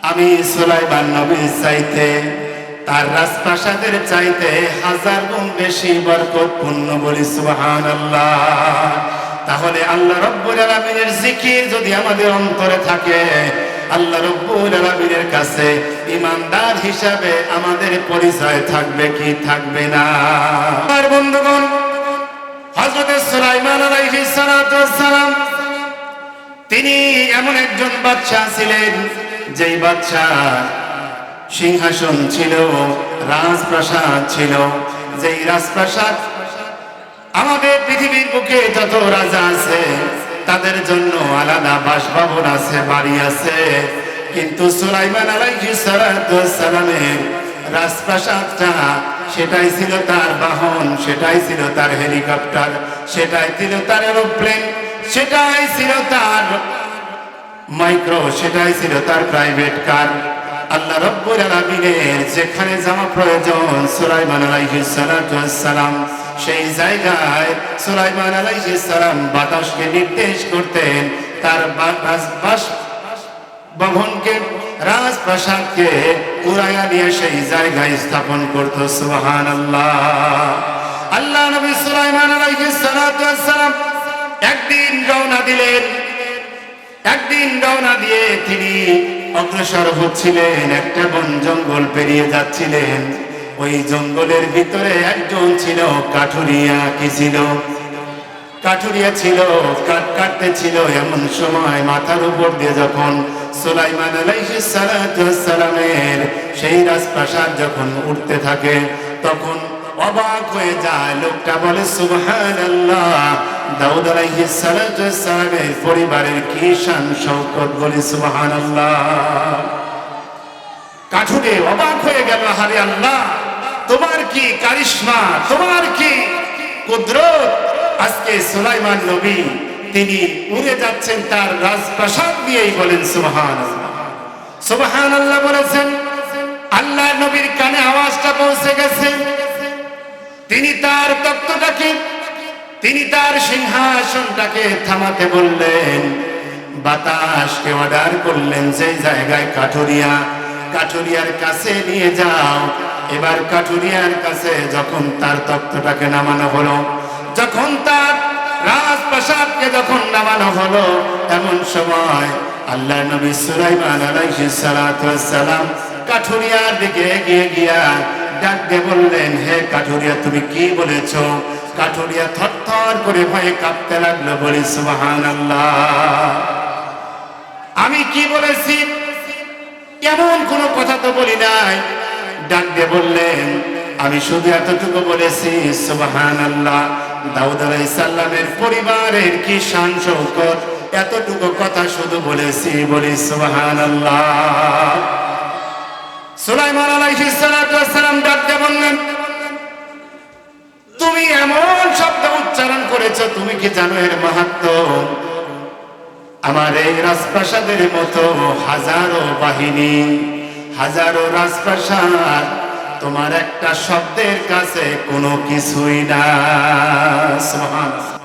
আমি সুলাইমান নবীর চাইতে তার রাজপ্রাসাদের চাইতে 1000 গুণ বেশি বরকতপূর্ণ, বলি সুবহানাল্লাহ। তাহলে আল্লাহ রাব্বুল আলামিনের জিকির যদি আমাদের অন্তরে থাকে, আল্লাহ রাব্বুল আলামিনের কাছে ঈমানদার হিসাবে আমাদের পরিচয় থাকবে কি থাকবে না? আর বন্ধুগণ, হযরত সুলাইমান আলাইহিস সালাতু ওয়াস সালাম তিনি এমন একজন বাদশা ছিলেন, যেই বাদশা সিংহাসন ছিল, রাজপ্রাসাদ ছিল, যেই রাজপ্রাসাদ আমাদের পৃথিবীর বুকে যত রাজা আছে তাদের জন্য আলাদা বাসভবন আছে, বাড়ি আছে। কিন্তু সুলাইমান আলাইহিস সালাতু ওয়াস সালামের রাজপ্রাসাদটা, সেটাই ছিল তার বাহন, সেটাই ছিল তার হেলিকপ্টার, সেটাই ছিল তার এরোপ্লেন, সেটাই ছিল তার মাইক্রো, সেটাই ছিল তার প্রাইভেট কার। আল্লাহ রাব্বুল আলামিনের যেখানে যাওয়া প্রয়োজন, সুলাইমান আলাইহিস সালাতু ওয়াস সালাম সেই জায়গায় সুলাইমান আলাইহিস সালাম বাতাসকে নির্দেশ করতেন, তার ভবনকে, রাজপ্রাসাদকে উড়াইয়া নিয়ে সেই জায়গায় স্থাপন করত। সুবহানাল্লাহ। আল্লাহ নবী সুলাইমান আলাইহিস সালাতু ওয়াস সালাম একদিন রওনা দিলেন। একদিন রওনা দিয়ে তিনি অগ্রসর হচ্ছিলেন, একটা বন জঙ্গল পেরিয়ে যাচ্ছিলেন। ওই জঙ্গলের ভিতরে একজন ছিল কাঠুরিয়া। কি ছিল? কাঠুরিয়া ছিল, কাঠ কাটতে ছিল। এমন সময় মাথার উপর দিয়ে যখন সুলাইমান আলাইহিস সালাতু ওয়াস সালামের সেই রাজপ্রাসাদ যখন উঠতে থাকে, তখন অবাক হয়ে যায়। লোকটা বলে সুবহানাল্লাহ, দাউদ আলাইহিস সালাতু ওয়াস সালামের পরিবারের কি শান শওকত, বলি সুবহানাল্লাহ। কাঠুরে অবাক হয়ে গেল, আরে আল্লাহ, তোমার কি কারিশমা, তোমার কি কুদরত। আজকে সুলাইমান নবী তিনি উড়ে যাচ্ছেন তার রাজপ্রাসাদ দিয়েই, বলেন সুবহানাল্লাহ। সুবহানাল্লাহ বলেছেন, আল্লাহ নবীর কানে আওয়াজটা পৌঁছে গেছে। তিনি তার তখ্তটাকে, তিনি তার সিংহাসনটাকে থামাতে বললেন, বাতাসকে অর্ডার করলেন যে জায়গায় কাঠুরিয়া, কাঠুরিয়ার কাছে নিয়ে যাও। এবার কাঠুরিয়ার কাছে যখন তার তখ্তটাকে নামানো হলো, যখন তার রাজপ্রাসাদকে যখন নামানো হলো, এমন সময় আল্লাহ নবী সুলাইমান আলাইহিস সালাতু ওয়াস সালাম কাঠুরিয়ার দিকে এগিয়ে গিয়া ডাক দিয়ে বললেন, হে কাঠুরিয়া, তুমি কি বলেছো? কাঠুরিয়া থরথর করে ভয়ে কাঁপতে লাগলো, বলি সুবহানাল্লাহ। আমি কি বলেছি? এমন কোন কথা তো বলি নাই। ডাক দিয়ে বললেন, আমি শুধু এতটুকু বলেছি, সুবহানাল্লাহ, দাউদ আলাইহিস সালামের পরিবারের কি শান শওকত, এতটুকু কথা শুধু বলেছি, বলি সুবহানাল্লাহ। সুলাইমান আলাইহিস সালাতু ওয়াস সালাম ডাক দিয়ে বললেন, তুমি এমন শব্দ উচ্চারণ করেছো, তুমি কি জানো এর মাহাত্ম্য? আমার এই রাজপ্রাসাদের মতো হাজারো বাহিনী, হাজারো রাজপ্রাসাদ তোমার একটা শব্দের কাছে কোনো কিছুই না। সুবহানাল্লাহ।